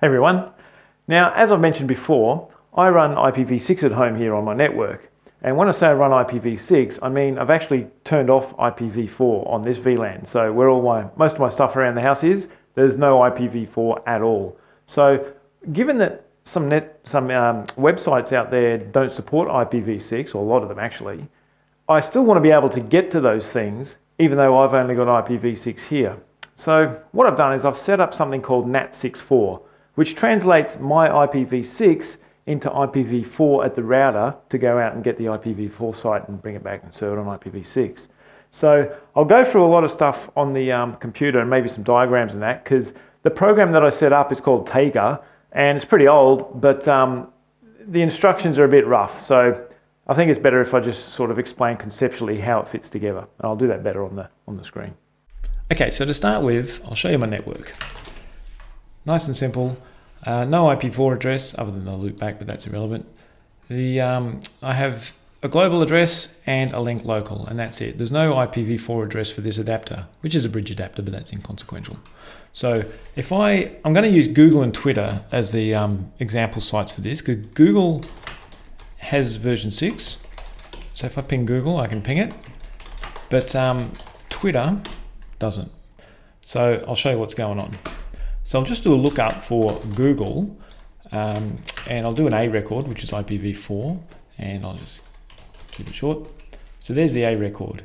Everyone. Now, as I've mentioned before, I run IPv6 at home here on my network. And when I say I run IPv6, I mean I've actually turned off IPv4 on this VLAN. So where most of my stuff around the house is, there's no IPv4 at all. So given that some websites out there don't support IPv6, or a lot of them actually, I still want to be able to get to those things, even though I've only got IPv6 here. So what I've done is I've set up something called NAT64, which translates my IPv6 into IPv4 at the router to go out and get the IPv4 site and bring it back and serve it on IPv6. So I'll go through a lot of stuff on the computer and maybe some diagrams and that, because the program that I set up is called Tayga, and it's pretty old, but the instructions are a bit rough. So I think it's better if I just sort of explain conceptually how it fits together. And I'll do that better on the screen. Okay, so to start with, I'll show you my network. Nice and simple. No IPv4 address other than the loop back, but that's irrelevant. I have a global address and a link local, and that's it. There's no IPv4 address for this adapter, which is a bridge adapter, but that's inconsequential. So if I'm going to use Google and Twitter as the example sites for this, because Google has version 6. So if I ping Google, I can ping it, but Twitter doesn't. So I'll show you what's going on. So I'll just do a lookup for Google, and I'll do an A record, which is IPv4, and I'll just keep it short. So there's the A record.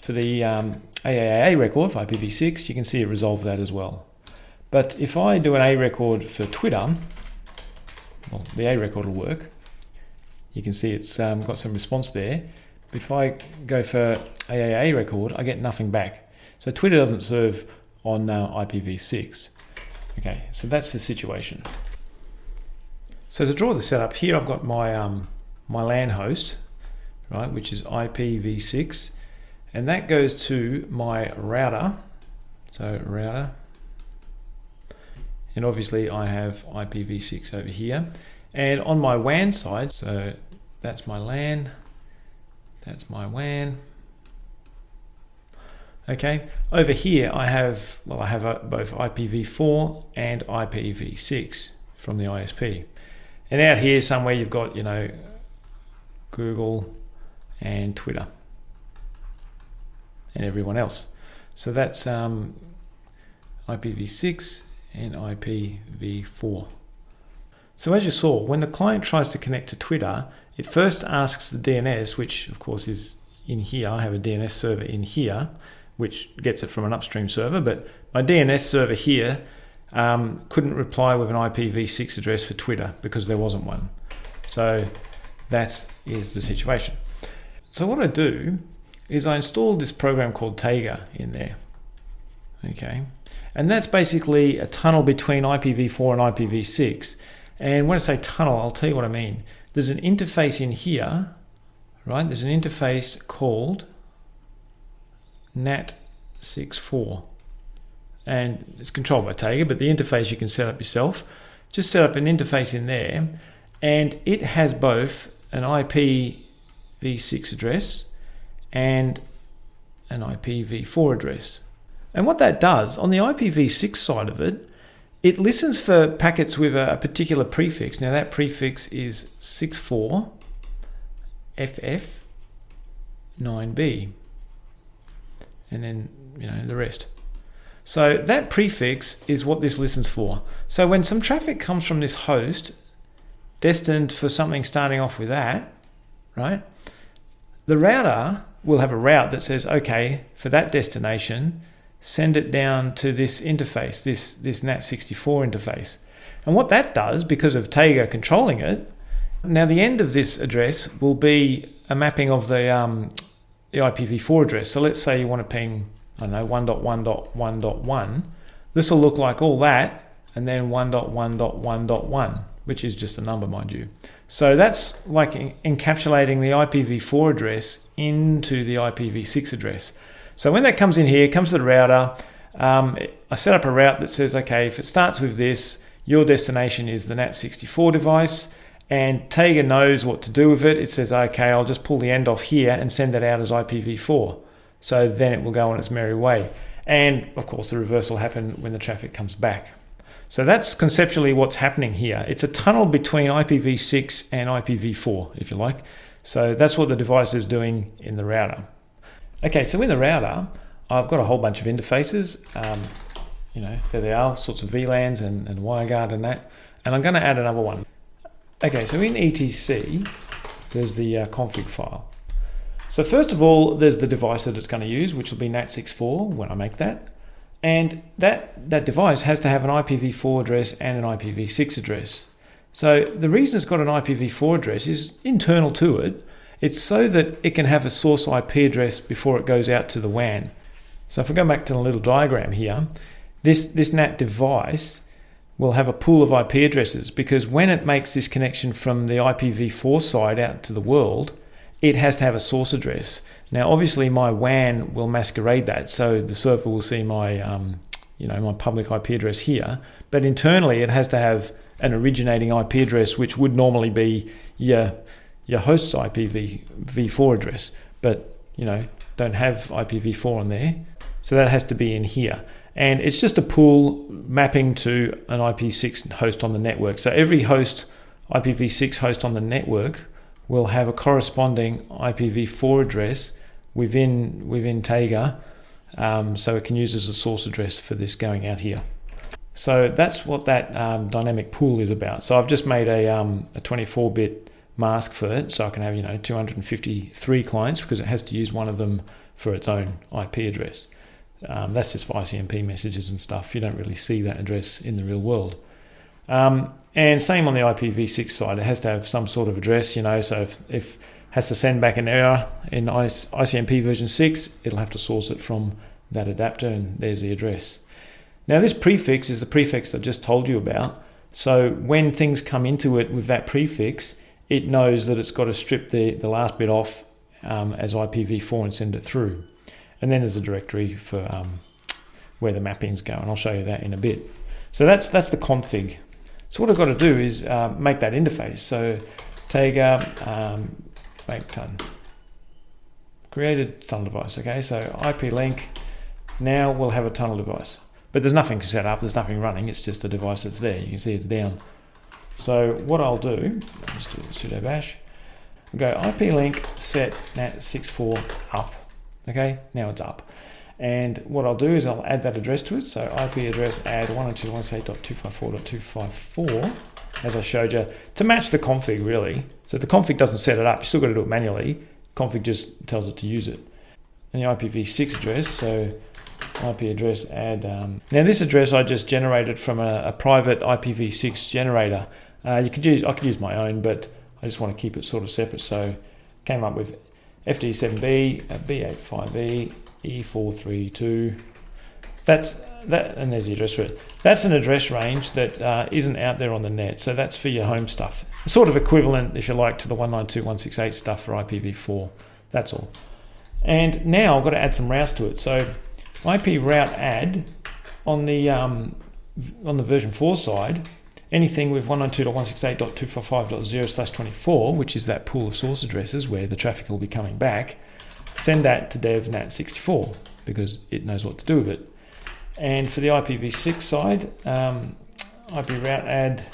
For the AAA record for IPv6, you can see it resolved that as well. But if I do an A record for Twitter, well, the A record will work. You can see it's got some response there. But if I go for AAA record, I get nothing back. So Twitter doesn't serve on IPv6. Okay, so that's the situation. So to draw the setup here, I've got my my LAN host, right, which is IPv6, and that goes to my router. So router, and obviously I have IPv6 over here, and on my WAN side, so that's my LAN, that's my WAN. Okay, over here I have both IPv4 and IPv6 from the ISP, and out here somewhere you've got Google and Twitter and everyone else. So that's IPv6 and IPv4. So as you saw, when the client tries to connect to Twitter, it first asks the DNS, which of course is in here. I have a DNS server in here, which gets it from an upstream server, but my DNS server here couldn't reply with an IPv6 address for Twitter because there wasn't one. So that is the situation. So what I do is I installed this program called Tayga in there. Okay, and that's basically a tunnel between IPv4 and IPv6. And when I say tunnel, I'll tell you what I mean. There's an interface in here, right? There's an interface called NAT64, and it's controlled by Tayga, but the interface you can set up yourself. Just set up an interface in there, and it has both an IPv6 address and an IPv4 address. And what that does, on the IPv6 side of it, it listens for packets with a particular prefix. Now that prefix is 64FF9B. And then the rest. So that prefix is what this listens for. So when some traffic comes from this host destined for something starting off with that, right, the router will have a route that says, okay, for that destination, send it down to this interface, this NAT64 interface. And what that does, because of Tayga controlling it, now the end of this address will be a mapping of the IPv4 address. So let's say you want to ping, I don't know, 1.1.1.1. This will look like all that, and then 1.1.1.1, which is just a number, mind you. So that's like encapsulating the IPv4 address into the IPv6 address. So when that comes in here, it comes to the router. I set up a route that says, okay, if it starts with this, your destination is the NAT64 device, and Tayga knows what to do with it. It says, okay, I'll just pull the end off here and send it out as IPv4. So then it will go on its merry way. And of course, the reverse will happen when the traffic comes back. So that's conceptually what's happening here. It's a tunnel between IPv6 and IPv4, if you like. So that's what the device is doing in the router. Okay, so in the router, I've got a whole bunch of interfaces. There they are, sorts of VLANs and WireGuard and that. And I'm going to add another one. Okay, so in etc, there's the config file. So first of all, there's the device that it's going to use, which will be NAT64 when I make that. And that device has to have an IPv4 address and an IPv6 address. So the reason it's got an IPv4 address is internal to it. It's so that it can have a source IP address before it goes out to the WAN. So if I go back to the little diagram here, this NAT device will have a pool of IP addresses, because when it makes this connection from the IPv4 side out to the world, it has to have a source address. Now, obviously, my WAN will masquerade that, so the server will see my, my public IP address here. But internally, it has to have an originating IP address, which would normally be your host's IPv4 address, but don't have IPv4 on there. So that has to be in here. And it's just a pool mapping to an IP6 host on the network. So every host, IPv6 host on the network, will have a corresponding IPv4 address within Tayga, so it can use as a source address for this going out here. So that's what that dynamic pool is about. So I've just made a 24-bit mask for it, so I can have 253 clients, because it has to use one of them for its own IP address. That's just for ICMP messages and stuff. You don't really see that address in the real world. And same on the IPv6 side, it has to have some sort of address, so if it has to send back an error in ICMP version 6, it'll have to source it from that adapter, and there's the address. Now this prefix is the prefix I just told you about. So when things come into it with that prefix, it knows that it's got to strip the last bit off as IPv4 and send it through. And then there's a directory for where the mappings go, and I'll show you that in a bit. So that's the config. So what I've got to do is make that interface. So Tayga make ton created tunnel device. Okay, so IP link. Now we'll have a tunnel device, but there's nothing set up. There's nothing running. It's just a device that's there. You can see it's down. So what I'll do, let's do sudo bash. I'll go IP link set NAT64 up. Okay, now it's up. And what I'll do is I'll add that address to it. So IP address add 192.168.254.254, as I showed you, to match the config really. So the config doesn't set it up, you still got to do it manually. Config just tells it to use it. And the IPv6 address, so IP address add. Now this address I just generated from a private IPv6 generator. I could use my own, but I just want to keep it sort of separate. So came up with FD7B, B85E, E432. That's that, and there's the address for it. That's an address range that isn't out there on the net, so that's for your home stuff. Sort of equivalent, if you like, to the 192.168 stuff for IPv4. That's all. And now I've got to add some routes to it. So IP route add on the version 4 side, anything with 192.168.255.0/24, which is that pool of source addresses where the traffic will be coming back, send that to dev NAT64 because it knows what to do with it. And for the IPv6 side, IP route add,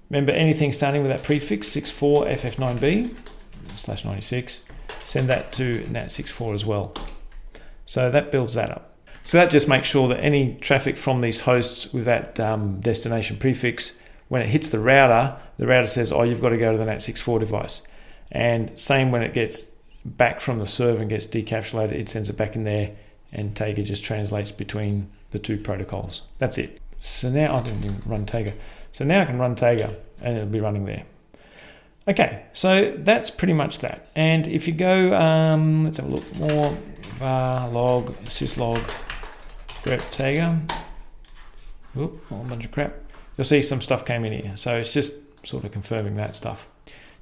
remember anything starting with that prefix 64FF9B/96, send that to NAT64 as well. So that builds that up. So that just makes sure that any traffic from these hosts with that destination prefix, when it hits the router says, oh, you've got to go to the NAT64 device. And same when it gets back from the server and gets decapsulated, it sends it back in there, and Tayga just translates between the two protocols. That's it. So now I didn't even run Tayga. So now I can run Tayga and it'll be running there. Okay, so that's pretty much that. And if you go, let's have a look more, var log, syslog, grep Tayga, whoop, a whole bunch of crap. You'll see some stuff came in here. So it's just sort of confirming that stuff.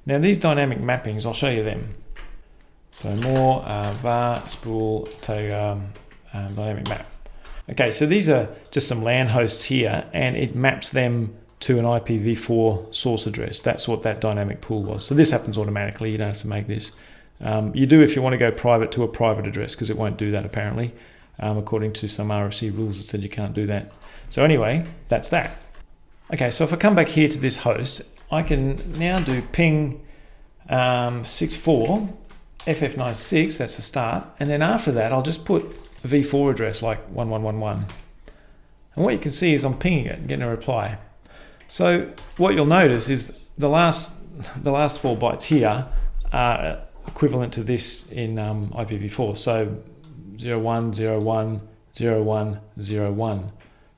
Now these dynamic mappings, I'll show you them. So more var spool Tayga dynamic map. Okay, so these are just some LAN hosts here, and it maps them to an IPv4 source address. That's what that dynamic pool was. So this happens automatically. You don't have to make this. You do if you want to go private to a private address, because it won't do that apparently. according to some RFC rules that said you can't do that. So anyway, that's that. Okay, so if I come back here to this host, I can now do ping 64 FF96, that's the start, and then after that I'll just put a v4 address like 1111. And what you can see is I'm pinging it and getting a reply. So what you'll notice is the last 4 bytes here are equivalent to this in IPv4. So 0101 0101.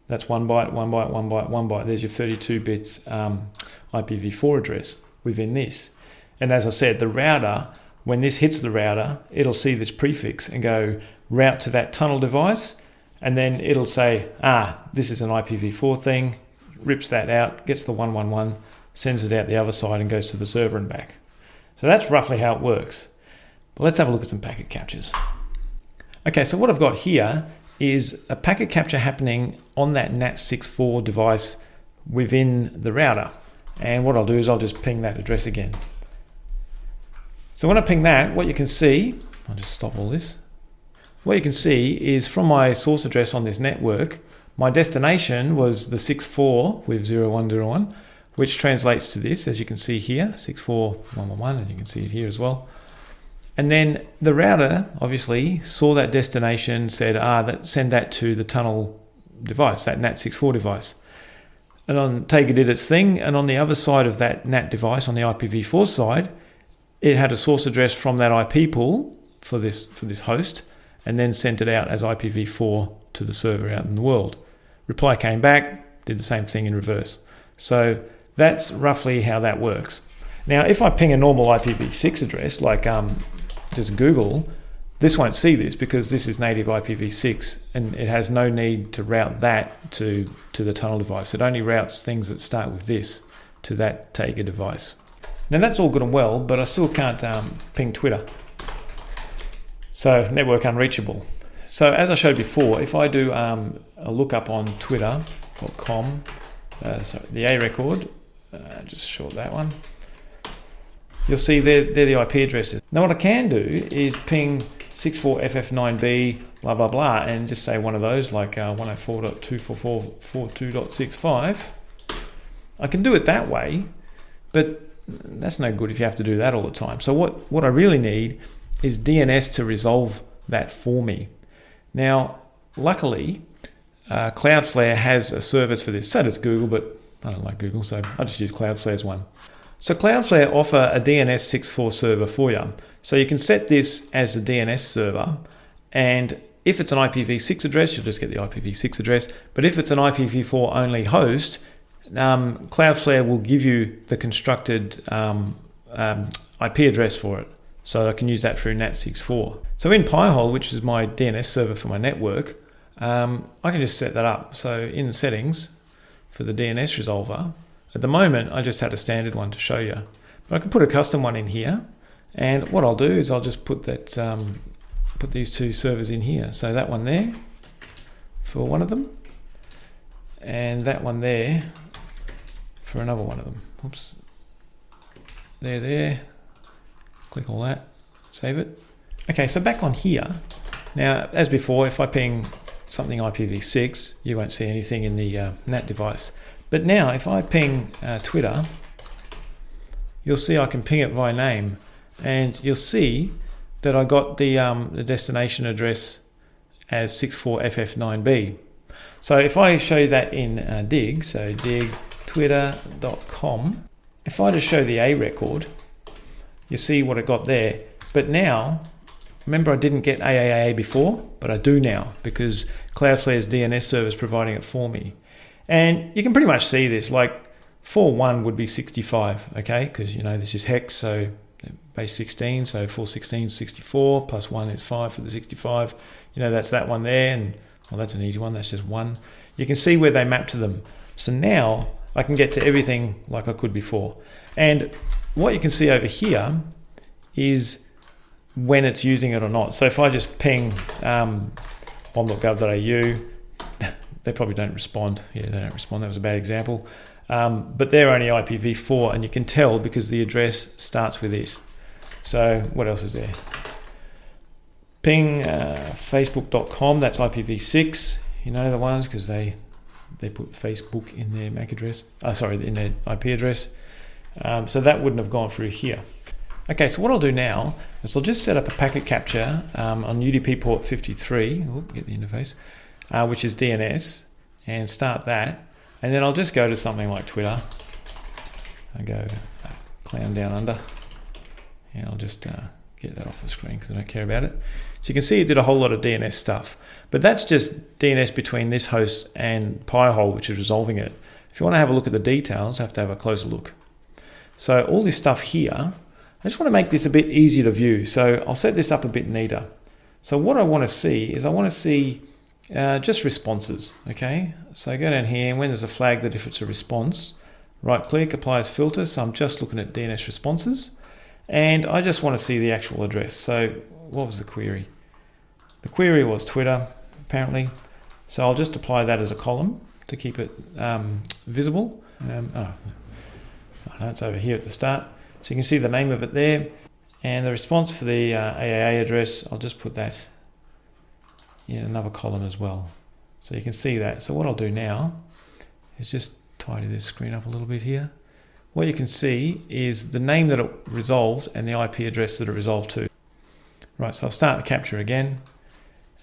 That's 1 byte, 1 byte, 1 byte, 1 byte. There's your 32 bits IPv4 address within this. And as I said, the router, when this hits the router, it'll see this prefix and go route to that tunnel device, and then it'll say, this is an IPv4 thing, rips that out, gets the 111, sends it out the other side and goes to the server and back. So that's roughly how it works. But let's have a look at some packet captures. Okay, so what I've got here is a packet capture happening on that NAT64 device within the router. And what I'll do is I'll just ping that address again. So when I ping that, what you can see, I'll just stop all this. What you can see is from my source address on this network, my destination was the 64 with 0101, which translates to this, as you can see here, 64111, and you can see it here as well. And then the router obviously saw that destination, said, send that to the tunnel device, that NAT64 device. And on Tayga did its thing, and on the other side of that NAT device, on the IPv4 side, it had a source address from that IP pool for this host, and then sent it out as IPv4 to the server out in the world. Reply came back, did the same thing in reverse. So that's roughly how that works. Now, if I ping a normal IPv6 address, like just Google, this won't see this because this is native IPv6, and it has no need to route that to the tunnel device. It only routes things that start with this to that Tayga device. Now that's all good and well, but I still can't ping Twitter. So network unreachable. So as I showed before, if I do a lookup on twitter.com, the A record, just short that one, you'll see they're the IP addresses. Now what I can do is ping 64FF9B, blah, blah, blah, and just say one of those, like 104.244.42.65. I can do it that way, but that's no good if you have to do that all the time. So what I really need is DNS to resolve that for me. Now, luckily, Cloudflare has a service for this. So does Google, but I don't like Google, so I just use Cloudflare's one. So Cloudflare offer a DNS64 server for you. So you can set this as a DNS server, and if it's an IPv6 address, you'll just get the IPv6 address. But if it's an IPv4 only host, Cloudflare will give you the constructed IP address for it. So I can use that through NAT64. So in Pi-hole, which is my DNS server for my network, I can just set that up. So in the settings for the DNS resolver, at the moment, I just had a standard one to show you. But I can put a custom one in here. And what I'll do is I'll just put that, put these two servers in here. So that one there for one of them, and that one there for another one of them. Oops. There. Click all that, save it. Okay, so back on here. Now, as before, if I ping something IPv6, you won't see anything in the NAT device. But now, if I ping Twitter, you'll see I can ping it by name, and you'll see that I got the destination address as 64FF9B. So if I show you that in dig, so dig twitter.com, if I just show the A record, you see what it got there. But now, remember I didn't get AAA before, but I do now because Cloudflare's DNS server is providing it for me. And you can pretty much see this, like 4.1 would be 65, okay? Because, you know, this is hex, so base 16, so 416 is 64, plus 1 is 5 for the 65. You know, that's that one there, and well, that's an easy one, that's just 1. You can see where they map to them. So now I can get to everything like I could before. And what you can see over here is when it's using it or not. So if I just ping bomb.gov.au, they probably don't respond. Yeah, they don't respond. That was a bad example. But they're only IPv4, and you can tell because the address starts with this. So what else is there? Ping facebook.com, that's IPv6, you know the ones, because they put Facebook in their MAC address, in their IP address. So that wouldn't have gone through here. Okay, so what I'll do now is I'll just set up a packet capture on UDP port 53, get the interface, which is DNS, and start that. And then I'll just go to something like Twitter. I go clown down under, and I'll just get that off the screen because I don't care about it. So you can see it did a whole lot of DNS stuff, but that's just DNS between this host and Pi-hole, which is resolving it. If you want to have a look at the details, I have to have a closer look. So all this stuff here, I just want to make this a bit easier to view. So I'll set this up a bit neater. So what I want to see is I want to see just responses, okay? So I go down here, and when there's a flag that if it's a response, right click, apply as filter. So I'm just looking at DNS responses, and I just want to see the actual address. So what was the query? The query was Twitter, apparently. So I'll just apply that as a column to keep it visible. No, it's over here at the start. So you can see the name of it there, and the response for the AAA address, I'll just put that in another column as well. So you can see that. So what I'll do now is just tidy this screen up a little bit here. What you can see is the name that it resolved and the IP address that it resolved to. Right, so I'll start the capture again,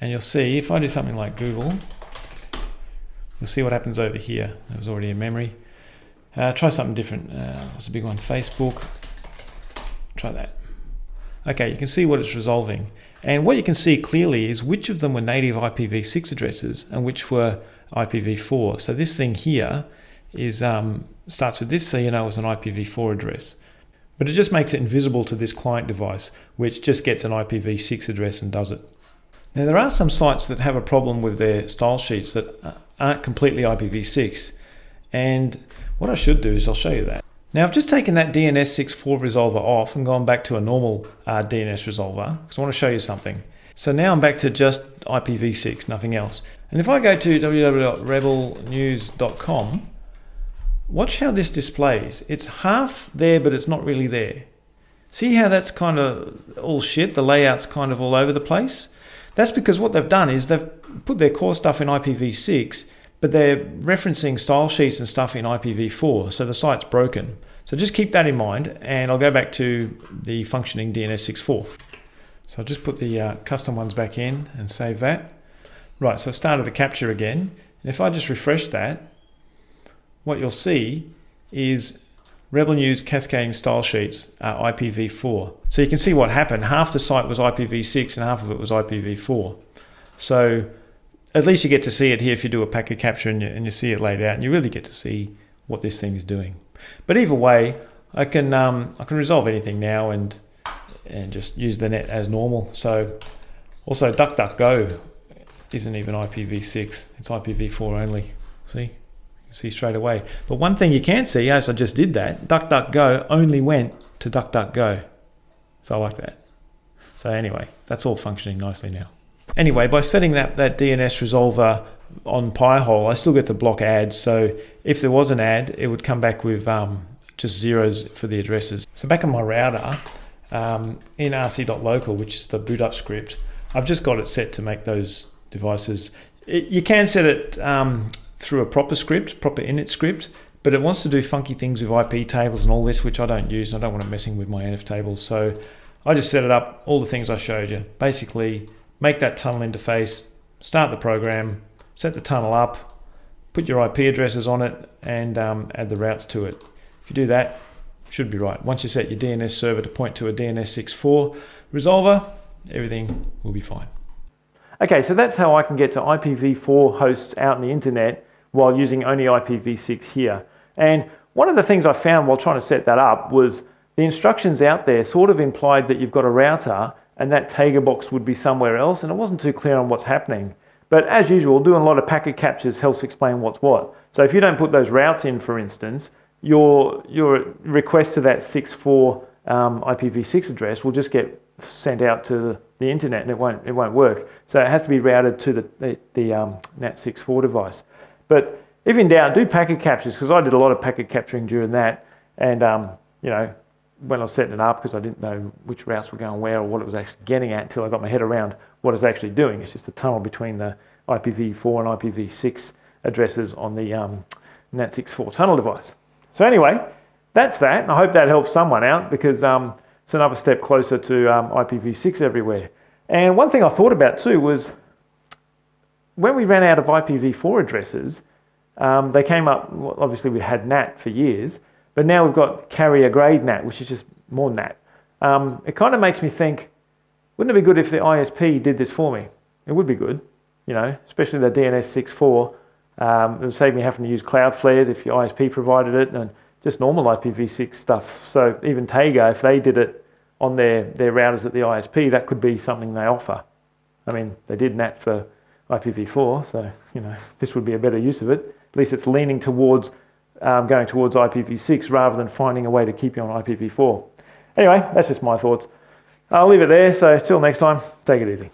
and you'll see if I do something like Google, you'll see what happens over here. It was already in memory. Try something different. What's a big one? Facebook. Try that. Okay, you can see what it's resolving. And what you can see clearly is which of them were native IPv6 addresses and which were IPv4. So this thing here is starts with this, so you know it's an IPv4 address. But it just makes it invisible to this client device, which just gets an IPv6 address and does it. Now there are some sites that have a problem with their style sheets that aren't completely IPv6. And what I should do is I'll show you that. Now I've just taken that NAT64 resolver off and gone back to a normal DNS resolver because I want to show you something. So now I'm back to just IPv6, nothing else. And if I go to www.rebelnews.com, watch how this displays. It's half there, but it's not really there. See how that's kind of all shit? The layout's kind of all over the place. That's because what they've done is they've put their core stuff in IPv6, but they're referencing style sheets and stuff in IPv4, so the site's broken. So just keep that in mind, and I'll go back to the functioning DNS64. So I'll just put the custom ones back in and save that. Right, so I've started the capture again. And if I just refresh that, what you'll see is Rebel News cascading style sheets are IPv4. So you can see what happened. Half the site was IPv6 and half of it was IPv4. So at least you get to see it here if you do a packet capture and you see it laid out, and you really get to see what this thing is doing. But either way, I can resolve anything now and just use the net as normal. So also DuckDuckGo isn't even IPv6, it's IPv4 only. See? You can see straight away. But one thing you can see, as I just did that, DuckDuckGo only went to DuckDuckGo. So I like that. So anyway, that's all functioning nicely now. Anyway, by setting that DNS resolver on Pi-hole, I still get to block ads. So if there was an ad, it would come back with just zeros for the addresses. So back on my router, in rc.local, which is the boot up script, I've just got it set to make those devices. You can set it through a proper script, proper init script, but it wants to do funky things with IP tables and all this, which I don't use, and I don't want it messing with my NF tables. So I just set it up, all the things I showed you. Basically, make that tunnel interface, start the program, set the tunnel up, put your IP addresses on it, and add the routes to it. If you do that, it should be right. Once you set your DNS server to point to a DNS64 resolver, everything will be fine. Okay, so that's how I can get to IPv4 hosts out in the internet while using only IPv6 here. And one of the things I found while trying to set that up was the instructions out there sort of implied that you've got a router and that Tayga box would be somewhere else, and it wasn't too clear on what's happening. But as usual, doing a lot of packet captures helps explain what's what. So if you don't put those routes in, for instance, your request to that 64 IPv6 address will just get sent out to the internet, and it won't work. So it has to be routed to the NAT64 device. But if in doubt, do packet captures, because I did a lot of packet capturing during that, and when I was setting it up, because I didn't know which routes were going where or what it was actually getting at until I got my head around what it's actually doing. It's just a tunnel between the IPv4 and IPv6 addresses on the NAT64 tunnel device. So anyway, that's that. And I hope that helps someone out, because it's another step closer to IPv6 everywhere. And one thing I thought about too was when we ran out of IPv4 addresses, they came up, well, obviously we had NAT for years, but now we've got carrier grade NAT, which is just more NAT. It kind of makes me think, wouldn't it be good if the ISP did this for me? It would be good, you know, especially the DNS64. It would save me having to use Cloudflares if your ISP provided it, and just normal IPv6 stuff. So even Tayga, if they did it on their routers at the ISP, that could be something they offer. I mean, they did NAT for IPv4, so, you know, this would be a better use of it. At least it's leaning towards going towards IPv6 rather than finding a way to keep you on IPv4. Anyway, that's just my thoughts. I'll leave it there, so till next time, take it easy.